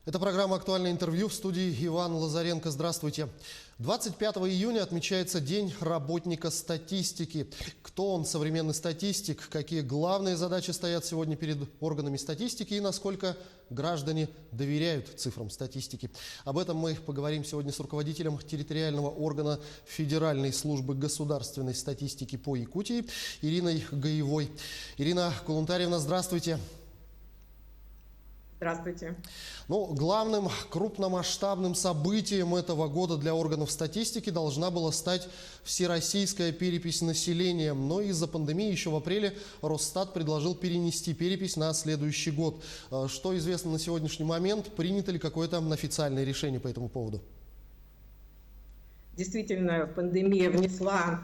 Это программа «Актуальное интервью», в студии Иван Лазаренко. Здравствуйте. 25 июня отмечается День работника статистики. Кто он, современный статистик, какие главные задачи стоят сегодня перед органами статистики и насколько граждане доверяют цифрам статистики. Об этом мы поговорим сегодня с руководителем территориального органа Федеральной службы государственной статистики по Якутии Ириной Гаевой. Ирина Кулунтарьевна, здравствуйте. Здравствуйте. Главным крупномасштабным событием этого года для органов статистики должна была стать всероссийская перепись населения. Но из-за пандемии еще в апреле Росстат предложил перенести перепись на следующий год. Что известно на сегодняшний момент? Принято ли какое-то официальное решение по этому поводу? Действительно, пандемия внесла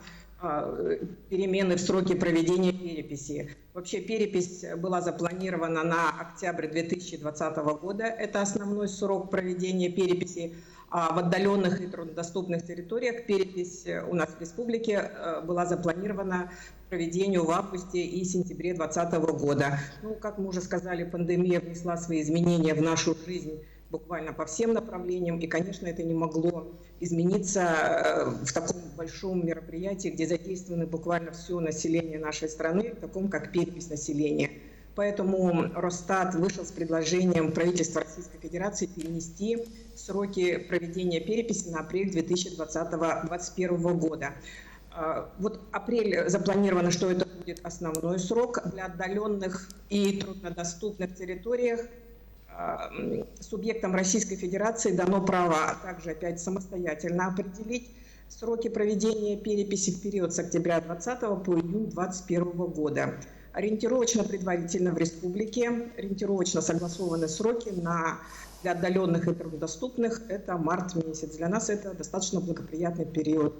перемены в сроки проведения переписи. Вообще перепись была запланирована на октябрь 2020 года. Это основной срок проведения переписи. А в отдаленных и труднодоступных территориях перепись у нас в республике была запланирована к проведению в августе и сентябре 2020 года. Как мы уже сказали, пандемия внесла свои изменения в нашу жизнь буквально по всем направлениям. И, конечно, это не могло измениться в таком большом мероприятии, где задействовано буквально все население нашей страны, таком как перепись населения. Поэтому Росстат вышел с предложением правительства Российской Федерации перенести сроки проведения переписи на апрель 2021 года. Вот апрель запланировано, что это будет основной срок. Для отдаленных и труднодоступных территориях субъектам Российской Федерации дано право также опять самостоятельно определить сроки проведения переписи в период с октября 2020 по июнь 2021 года. Ориентировочно предварительно в республике, ориентировочно согласованы сроки для отдаленных и труднодоступных – это март месяц. Для нас это достаточно благоприятный период.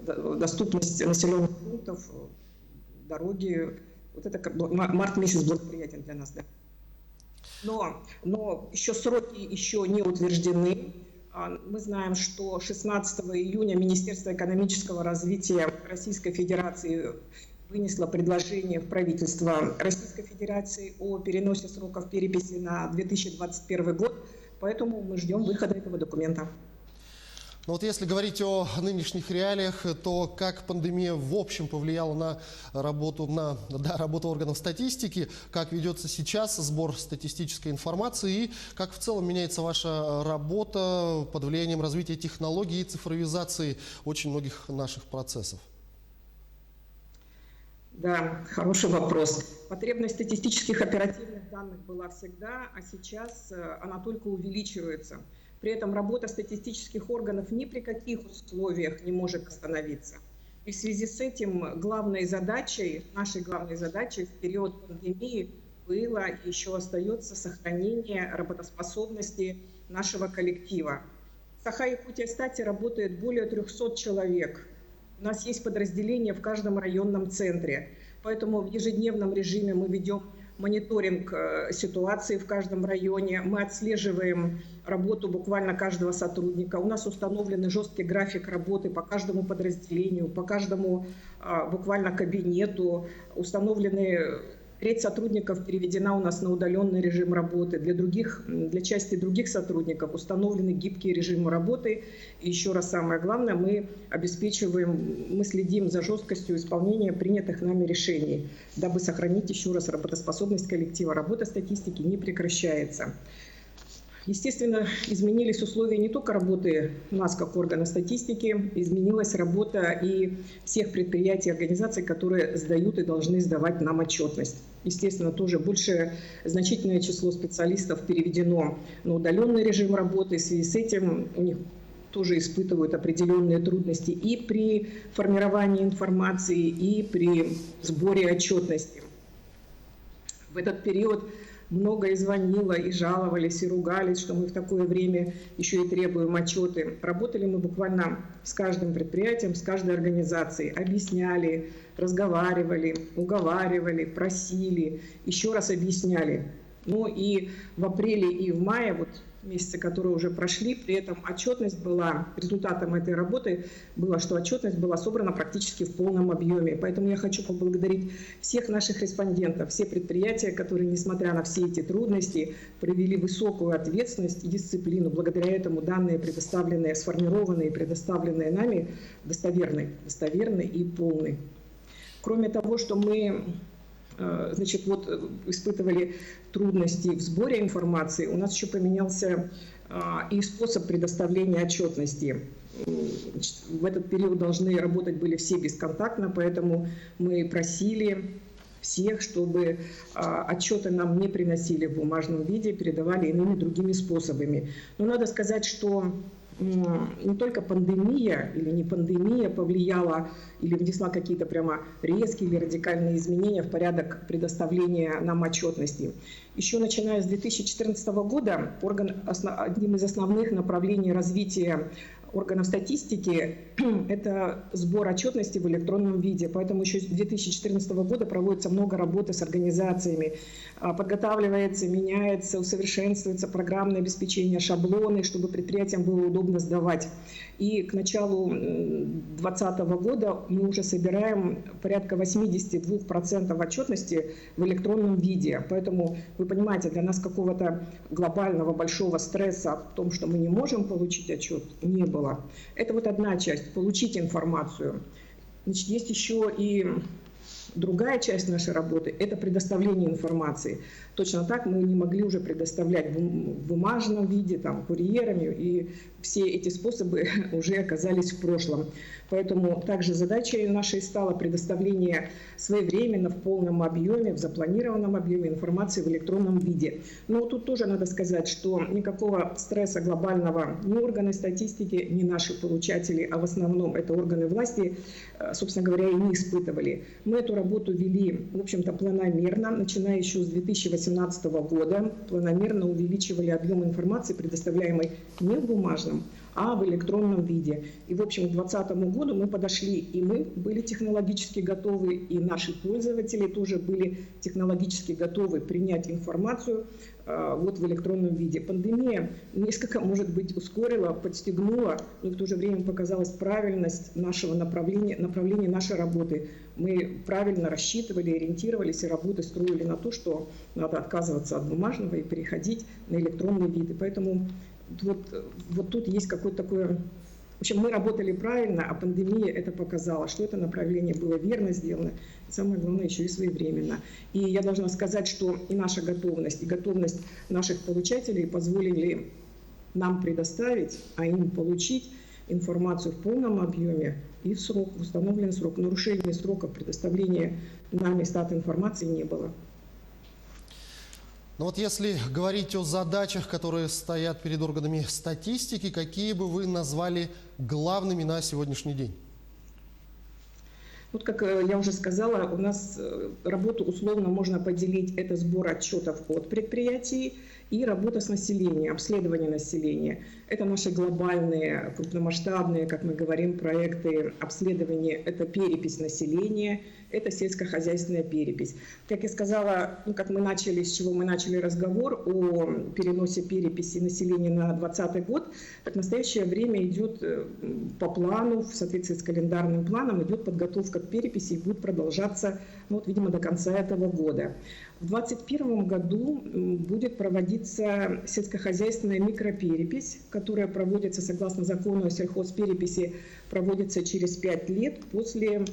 Доступность населенных пунктов, дороги, март месяц благоприятен для нас. Да. Но еще сроки еще не утверждены. Мы знаем, что 16 июня Министерство экономического развития Российской Федерации вынесло предложение в правительство Российской Федерации о переносе сроков переписи на 2021 год, поэтому мы ждем выхода этого документа. Если говорить о нынешних реалиях, то как пандемия в общем повлияла на работу органов статистики, как ведется сейчас сбор статистической информации и как в целом меняется ваша работа под влиянием развития технологий и цифровизации очень многих наших процессов? Да, хороший вопрос. Потребность статистических оперативных данных была всегда, а сейчас она только увеличивается. При этом работа статистических органов ни при каких условиях не может остановиться. И в связи с этим нашей главной задачей в период пандемии было и еще остается сохранение работоспособности нашего коллектива. В Саха-Якутия-Стате работает более 300 человек. У нас есть подразделения в каждом районном центре. Поэтому в ежедневном режиме мы ведем мониторинг ситуации в каждом районе. Мы отслеживаем работу буквально каждого сотрудника. У нас установлен жесткий график работы по каждому подразделению, по каждому буквально кабинету. Треть сотрудников переведена у нас на удаленный режим работы. Для части других сотрудников установлены гибкие режимы работы. И еще раз самое главное, мы следим за жесткостью исполнения принятых нами решений, дабы сохранить еще раз работоспособность коллектива. Работа статистики не прекращается. Естественно, изменились условия не только работы нас как органа статистики, изменилась работа и всех предприятий и организаций, которые сдают и должны сдавать нам отчетность. Естественно, тоже значительное число специалистов переведено на удаленный режим работы. В связи с этим у них тоже испытывают определенные трудности и при формировании информации, и при сборе отчетности. В этот период много и звонило, и жаловались, и ругались, что мы в такое время еще и требуем отчеты. Работали мы буквально с каждым предприятием, с каждой организацией. Объясняли, разговаривали, уговаривали, просили, еще раз объясняли. И в апреле и в мае, месяцы, которые уже прошли. При этом отчетность была, результатом этой работы было, что отчетность была собрана практически в полном объеме. Поэтому я хочу поблагодарить всех наших респондентов, все предприятия, которые, несмотря на все эти трудности, проявили высокую ответственность и дисциплину. Благодаря этому данные, предоставленные, сформированные, предоставленные нами, достоверны и полны. Кроме того, что мы испытывали трудности в сборе информации, у нас еще поменялся и способ предоставления отчетности. В этот период должны работать были все бесконтактно, поэтому мы просили всех, чтобы отчеты нам не приносили в бумажном виде, передавали иными другими способами. Но надо сказать, что не только пандемия или не пандемия повлияла или внесла какие-то прямо резкие или радикальные изменения в порядок предоставления нам отчетности. Еще начиная с 2014 года одним из основных направлений развития органов статистики – это сбор отчетности в электронном виде. Поэтому еще с 2014 года проводится много работы с организациями. Подготавливается, меняется, усовершенствуется программное обеспечение, шаблоны, чтобы предприятиям было удобно сдавать. И к началу 2020 года мы уже собираем порядка 82% отчетности в электронном виде. Поэтому, вы понимаете, для нас какого-то глобального большого стресса в том, что мы не можем получить отчет, не было. Это вот одна часть – получить информацию. Значит, есть еще и другая часть нашей работы – это предоставление информации. Точно так мы не могли уже предоставлять в бумажном виде, курьерами, и все эти способы уже оказались в прошлом. Поэтому также задачей нашей стало предоставление своевременно, в полном объеме, в запланированном объеме информации в электронном виде. Но тут тоже надо сказать, что никакого стресса глобального ни органы статистики, ни наши получатели, а в основном это органы власти, собственно говоря, и не испытывали. Мы эту работу вели, в общем-то, планомерно, начиная еще с 2018 года. Планомерно увеличивали объем информации, предоставляемой не в бумажном, а в электронном виде. И, в общем, к 2020 году мы подошли, и мы были технологически готовы, и наши пользователи тоже были технологически готовы принять информацию в электронном виде. Пандемия несколько, может быть, ускорила, подстегнула, но в то же время показалась правильность нашего направления нашей работы. Мы правильно рассчитывали, ориентировались, и работы строили на то, что надо отказываться от бумажного и переходить на электронные виды. Поэтому вот тут есть какое-то такое... В общем, мы работали правильно, а пандемия это показала, что это направление было верно сделано, и самое главное, еще и своевременно. И я должна сказать, что и наша готовность, и готовность наших получателей позволили нам предоставить, а им получить информацию в полном объеме и в срок, в установленный срок. Нарушения сроков предоставления нами стат информации не было. Но вот если говорить о задачах, которые стоят перед органами статистики, какие бы вы назвали главными на сегодняшний день? Вот как я уже сказала, у нас работу условно можно поделить. Это сбор отчетов от предприятий и работа с населением, обследование населения. Это наши глобальные, крупномасштабные, как мы говорим, проекты обследования. Это перепись населения, это сельскохозяйственная перепись. Как я сказала, как мы начали, с чего мы начали разговор о переносе переписи населения на 2020 год, так в настоящее время идет по плану, в соответствии с календарным планом, идет подготовка к переписи и будет продолжаться, видимо, до конца этого года. В 2021 году будет проводиться сельскохозяйственная микроперепись, которая проводится согласно закону о сельхозпереписи, проводится через 5 лет после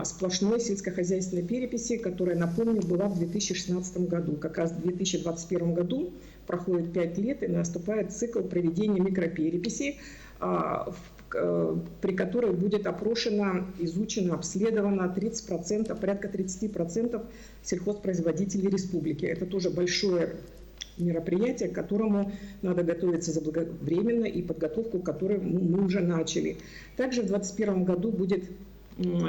сплошной сельскохозяйственной переписи, которая, напомню, была в 2016 году. Как раз в 2021 году проходит 5 лет и наступает цикл проведения микропереписи, при которой будет опрошено, изучено, обследовано 30%, порядка 30% сельхозпроизводителей республики. Это тоже большое мероприятие, к которому надо готовиться заблаговременно и подготовку к которой мы уже начали. Также в 2021 году будет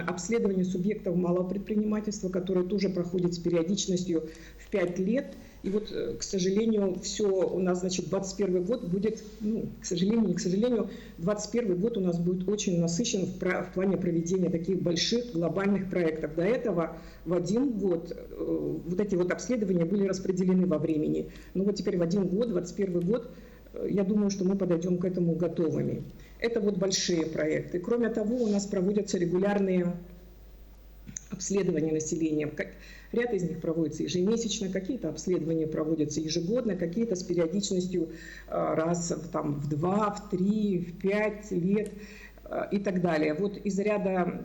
обследование субъектов малого предпринимательства, которое тоже проходит с периодичностью в 5 лет. И к сожалению, все у нас, 2021 год будет, к сожалению, не к сожалению, 2021 год у нас будет очень насыщен в плане проведения таких больших глобальных проектов. До этого в один год эти обследования были распределены во времени. Но теперь в один год, 2021 год, я думаю, что мы подойдем к этому готовыми. Это вот большие проекты. Кроме того, у нас проводятся регулярные обследования населения. Ряд из них проводится ежемесячно, какие-то обследования проводятся ежегодно, какие-то с периодичностью раз в 2, в 3, в 5 лет и так далее. Вот из ряда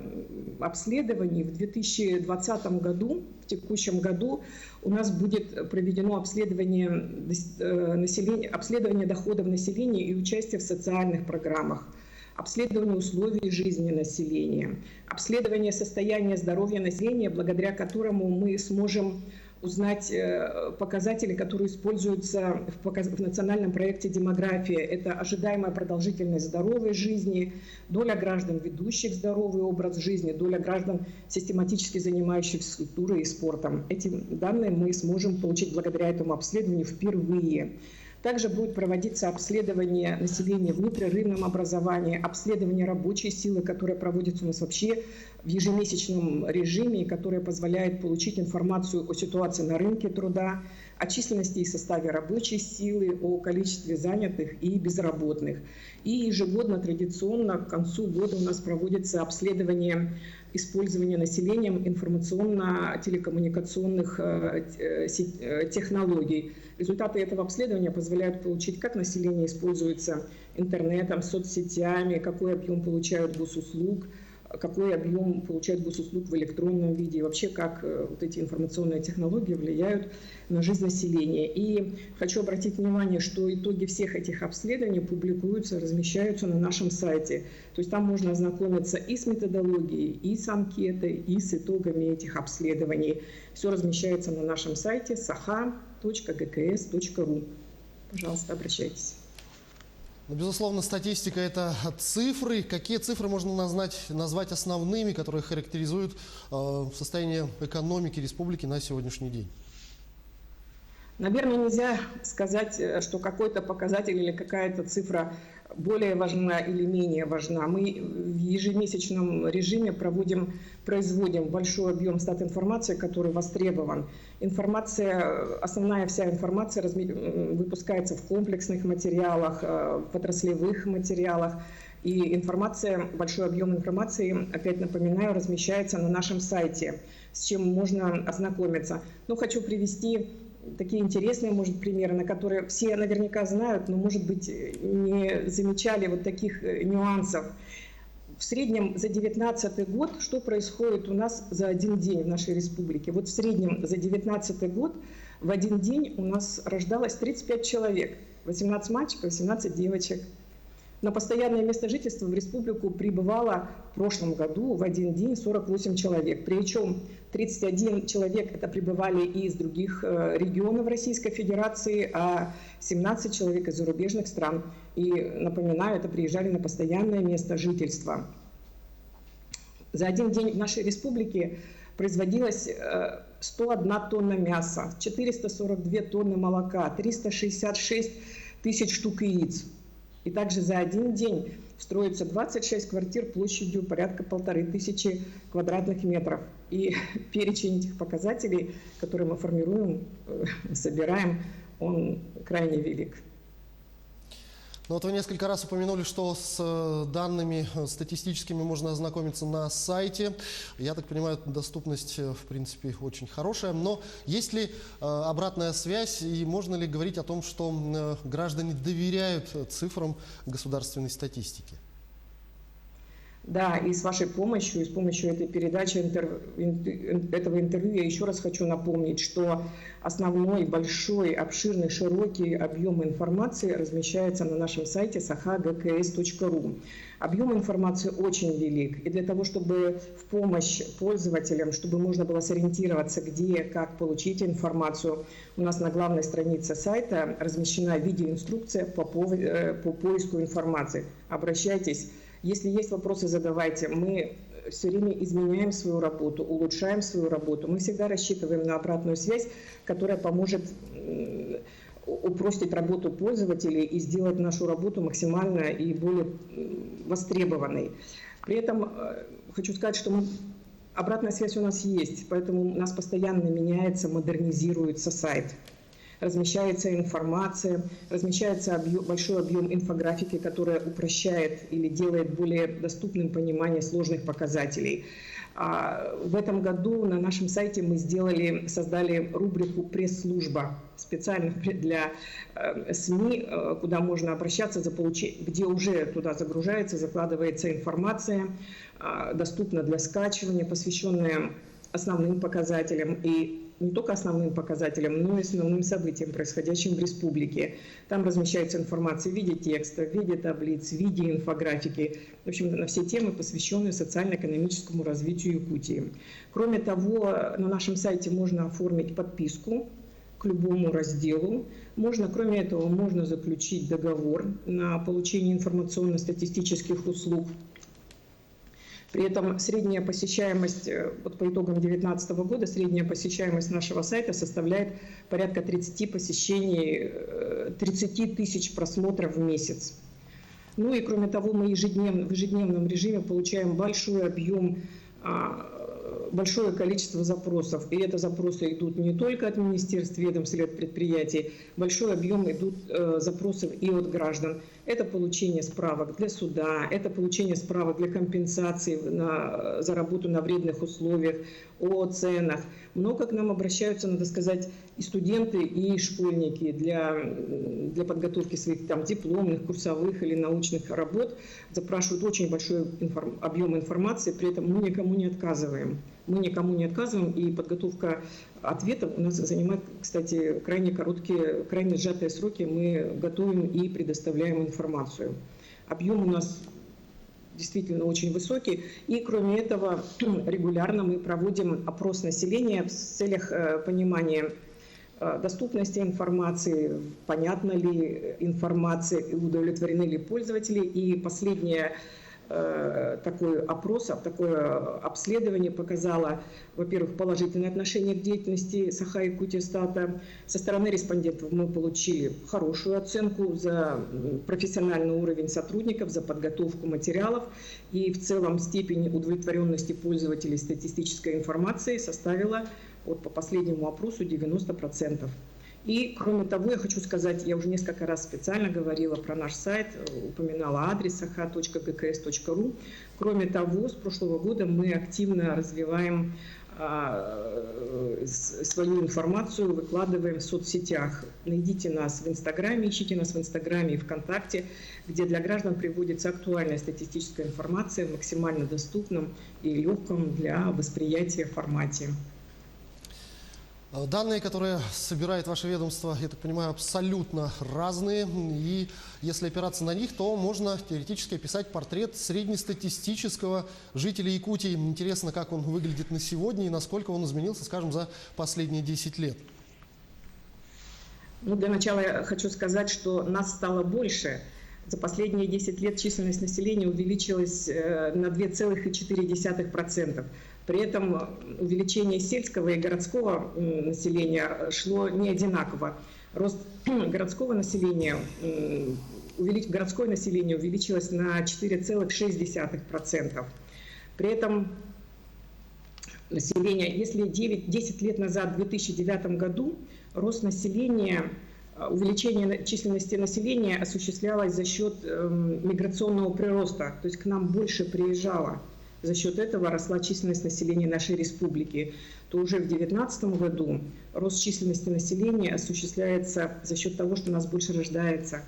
обследований в 2020 году, в текущем году, у нас будет проведено обследование населения, обследование доходов населения и участие в социальных программах, обследование условий жизни населения, обследование состояния здоровья населения, благодаря которому мы сможем узнать показатели, которые используются в национальном проекте «Демография». Это ожидаемая продолжительность здоровой жизни, доля граждан, ведущих здоровый образ жизни, доля граждан, систематически занимающихся культурой и спортом. Эти данные мы сможем получить благодаря этому обследованию впервые. Также будет проводиться обследование населения в непрерывном образовании, обследование рабочей силы, которое проводится у нас вообще в ежемесячном режиме, и которое позволяет получить информацию о ситуации на рынке труда, о численности и составе рабочей силы, о количестве занятых и безработных. И ежегодно, традиционно, к концу года у нас проводится обследование использования населением информационно-телекоммуникационных технологий. Результаты этого обследования позволяют получить, как население используется интернетом, соцсетями, какой объем получают госуслуг, какой объем получают госуслуг в электронном виде, и вообще как вот эти информационные технологии влияют на жизнь населения. И хочу обратить внимание, что итоги всех этих обследований публикуются, размещаются на нашем сайте. То есть там можно ознакомиться и с методологией, и с анкетой, и с итогами этих обследований. Все размещается на нашем сайте saha.gks.ru. Пожалуйста, обращайтесь. Ну, безусловно, статистика – это цифры. Какие цифры можно назвать основными, которые характеризуют состояние экономики республики на сегодняшний день? Наверное, нельзя сказать, что какой-то показатель или какая-то цифра более важна или менее важна. Мы в ежемесячном режиме производим большой объем статинформации, который востребован. Основная вся информация выпускается в комплексных материалах, в отраслевых материалах. И большой объем информации, опять напоминаю, размещается на нашем сайте, с чем можно ознакомиться. Но хочу привести такие интересные, может, примеры, на которые все наверняка знают, но, может быть, не замечали вот таких нюансов. В среднем за 2019 год, что происходит у нас за один день в нашей республике? Вот в среднем за 2019 год в один день у нас рождалось 35 человек, 18 мальчиков, 18 девочек. На постоянное место жительства в республику прибывало в прошлом году в один день 48 человек. Причем 31 человек это прибывали из других регионов Российской Федерации, а 17 человек из зарубежных стран. И, напоминаю, это приезжали на постоянное место жительства. За один день в нашей республике производилось 101 тонна мяса, 442 тонны молока, 366 тысяч штук яиц. И также за один день строится 26 квартир площадью порядка 1500 квадратных метров. И перечень этих показателей, которые мы формируем, собираем, он крайне велик. Ну вот вы несколько раз упомянули, что с данными статистическими можно ознакомиться на сайте. Я так понимаю, доступность, в принципе, очень хорошая. Но есть ли обратная связь и можно ли говорить о том, что граждане доверяют цифрам государственной статистики? Да, и с вашей помощью, и с помощью этой передачи, этого интервью я еще раз хочу напомнить, что основной, большой, обширный, широкий объем информации размещается на нашем сайте saha.gks.ru. Объем информации очень велик, и для того, чтобы в помощь пользователям, чтобы можно было сориентироваться, где, как получить информацию, у нас на главной странице сайта размещена видеоинструкция по поиску информации. Обращайтесь. Если есть вопросы, задавайте. Мы все время изменяем свою работу, улучшаем свою работу. Мы всегда рассчитываем на обратную связь, которая поможет упростить работу пользователей и сделать нашу работу максимально и более востребованной. При этом хочу сказать, что обратная связь у нас есть, поэтому у нас постоянно меняется, модернизируется сайт. размещается информация, размещается большой объем инфографики, которая упрощает или делает более доступным понимание сложных показателей. В этом году на нашем сайте мы создали рубрику «Пресс-служба» специально для СМИ, куда можно обращаться, где уже туда загружается, закладывается информация, доступна для скачивания, посвященная основным показателям и не только основным показателям, но и основным событиям, происходящим в республике. Там размещается информация в виде текста, в виде таблиц, в виде инфографики. В общем, на все темы, посвященные социально-экономическому развитию Якутии. Кроме того, на нашем сайте можно оформить подписку к любому разделу. Кроме этого, можно заключить договор на получение информационно-статистических услуг. При этом средняя посещаемость, вот по итогам 2019 года, средняя посещаемость нашего сайта составляет порядка 30 посещений, 30 тысяч просмотров в месяц. Ну и кроме того, мы в ежедневном режиме получаем большое количество запросов. И это запросы идут не только от министерств, ведомств или от предприятий, большой объем идут запросов и от граждан. Это получение справок для суда, это получение справок для компенсации за работу на вредных условиях, о ценах. Много к нам обращаются, надо сказать, и студенты, и школьники для подготовки своих дипломных, курсовых или научных работ. Запрашивают очень большой объем информации, при этом мы никому не отказываем. И подготовка ответов у нас занимает, кстати, крайне сжатые сроки. Мы готовим и предоставляем информацию. Объем у нас действительно очень высокий. И кроме этого, регулярно мы проводим опрос населения в целях понимания доступности информации, понятна ли информация и удовлетворены ли пользователи. И последнее такое обследование показало, во-первых, положительное отношение к деятельности Саха-Якутия-Стата. Со стороны респондентов мы получили хорошую оценку за профессиональный уровень сотрудников, за подготовку материалов. И в целом степень удовлетворенности пользователей статистической информацией составила по последнему опросу 90%. И, кроме того, я хочу сказать, я уже несколько раз специально говорила про наш сайт, упоминала адрес saha.gks.ru. Кроме того, с прошлого года мы активно развиваем свою информацию, выкладываем в соцсетях. Найдите нас в Инстаграме, ищите нас в Инстаграме и ВКонтакте, где для граждан приводится актуальная статистическая информация в максимально доступном и легком для восприятия формате. Данные, которые собирает ваше ведомство, я так понимаю, абсолютно разные. И если опираться на них, то можно теоретически описать портрет среднестатистического жителя Якутии. Интересно, как он выглядит на сегодня и насколько он изменился, скажем, за последние 10 лет. Для начала я хочу сказать, что нас стало больше. За последние 10 лет численность населения увеличилась на 2,4%. При этом увеличение сельского и городского населения шло не одинаково. Рост городское население увеличилось на 4,6%. При этом население, если 10 лет назад, в 2009 году, рост населения, увеличение численности населения осуществлялось за счет миграционного прироста, то есть к нам больше приезжало. За счет этого росла численность населения нашей республики, то уже в 2019 году рост численности населения осуществляется за счет того, что нас больше рождается,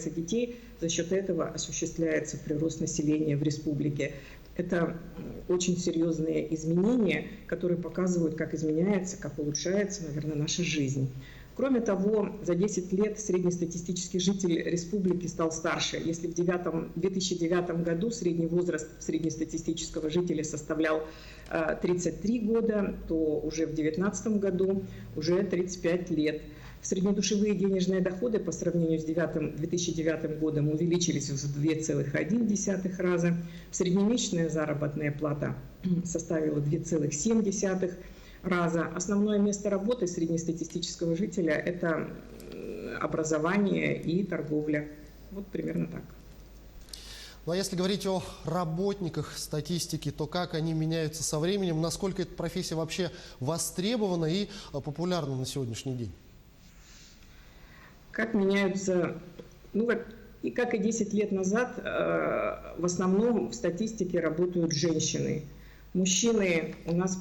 детей, за счет этого осуществляется прирост населения в республике. Это очень серьезные изменения, которые показывают, как изменяется, как улучшается, наверное, наша жизнь. Кроме того, за 10 лет среднестатистический житель республики стал старше. Если в 2009 году средний возраст среднестатистического жителя составлял 33 года, то уже в 2019 году уже 35 лет. Среднедушевые денежные доходы по сравнению с 2009 годом увеличились в 2,1 раза. Среднемесячная заработная плата составила 2,7 раза. Основное место работы среднестатистического жителя – это образование и торговля. Вот примерно так. Ну а если говорить о работниках статистики, то как они меняются со временем, насколько эта профессия вообще востребована и популярна на сегодняшний день? Как меняются, и как и 10 лет назад, в основном в статистике работают женщины. Мужчины у нас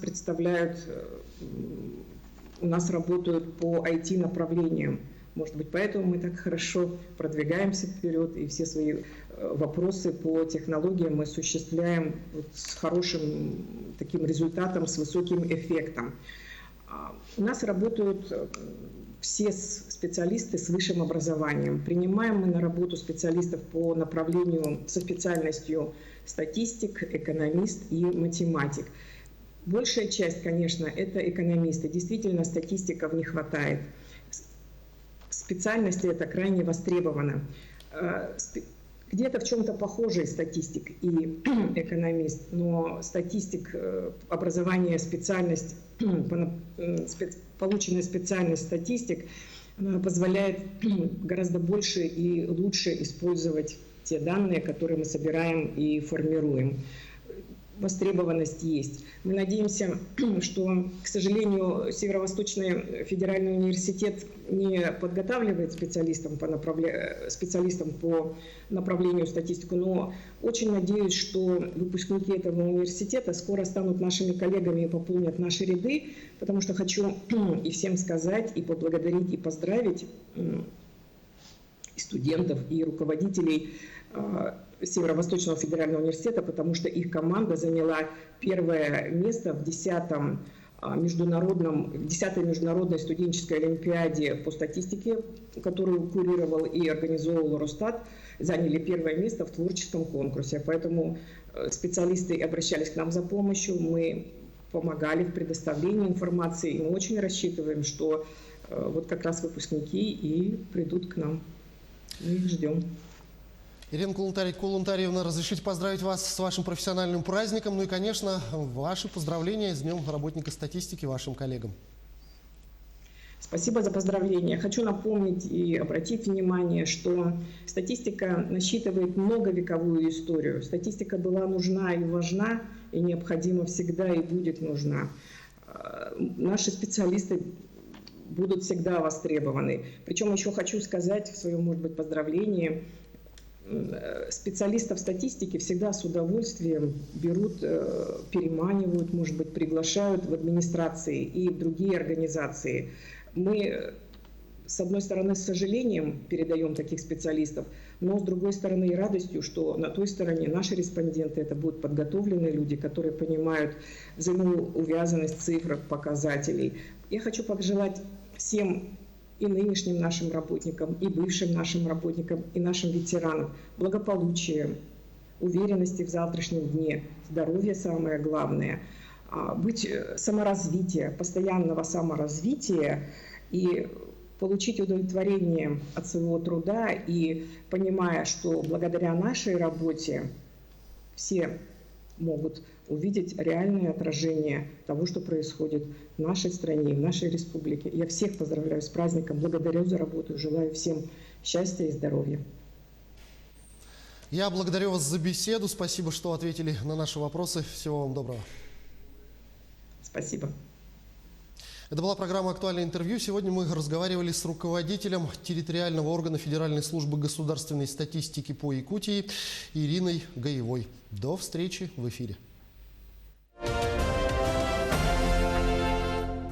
работают по IT-направлениям. Может быть, поэтому мы так хорошо продвигаемся вперед, и все свои вопросы по технологиям мы осуществляем с хорошим таким результатом, с высоким эффектом. У нас работают все специалисты с высшим образованием. Принимаем мы на работу специалистов по направлению со специальностью статистик, экономист и математик. Большая часть, конечно, это экономисты. Действительно, статистиков не хватает. Специальности это крайне востребовано. Где-то в чем-то похожий статистик и экономист, но статистик, образование, специальность, полученная специальность статистик позволяет гораздо больше и лучше использовать те данные, которые мы собираем и формируем. Востребованность есть. Мы надеемся, что, к сожалению, Северо-Восточный федеральный университет не подготавливает специалистам по направлению статистику, но очень надеюсь, что выпускники этого университета скоро станут нашими коллегами и пополнят наши ряды, потому что хочу и всем сказать, и поблагодарить, и поздравить и студентов, и руководителей Северо-Восточного федерального университета, потому что их команда заняла первое место в 10-й международной студенческой олимпиаде по статистике, которую курировал и организовывал Росстат, заняли первое место в творческом конкурсе. Поэтому специалисты обращались к нам за помощью, мы помогали в предоставлении информации, и мы очень рассчитываем, что вот как раз выпускники и придут к нам. Мы их ждем. Ирина Кулунтарьевна, разрешите поздравить вас с вашим профессиональным праздником, ну и, конечно, ваши поздравления с Днем работника статистики вашим коллегам. Спасибо за поздравления. Хочу напомнить и обратить внимание, что статистика насчитывает многовековую историю. Статистика была нужна и важна, и необходима всегда, и будет нужна. Наши специалисты будут всегда востребованы. Причем еще хочу сказать в своем, может быть, поздравлении, специалистов статистики всегда с удовольствием берут, переманивают, может быть, приглашают в администрации и в другие организации. Мы, с одной стороны, с сожалением передаем таких специалистов, но с другой стороны и радостью, что на той стороне наши респонденты это будут подготовленные люди, которые понимают взаимоувязанность цифр, показателей. Я хочу пожелать всем и нынешним нашим работникам, и бывшим нашим работникам, и нашим ветеранам благополучия, уверенности в завтрашнем дне, здоровья самое главное, быть саморазвития, постоянного саморазвития и получить удовлетворение от своего труда, и понимая, что благодаря нашей работе все могут увидеть реальное отражение того, что происходит в нашей стране, в нашей республике. Я всех поздравляю с праздником, благодарю за работу, желаю всем счастья и здоровья. Я благодарю вас за беседу, спасибо, что ответили на наши вопросы. Всего вам доброго. Спасибо. Это была программа «Актуальное интервью». Сегодня мы разговаривали с руководителем территориального органа Федеральной службы государственной статистики по Якутии Ириной Гаевой. До встречи в эфире.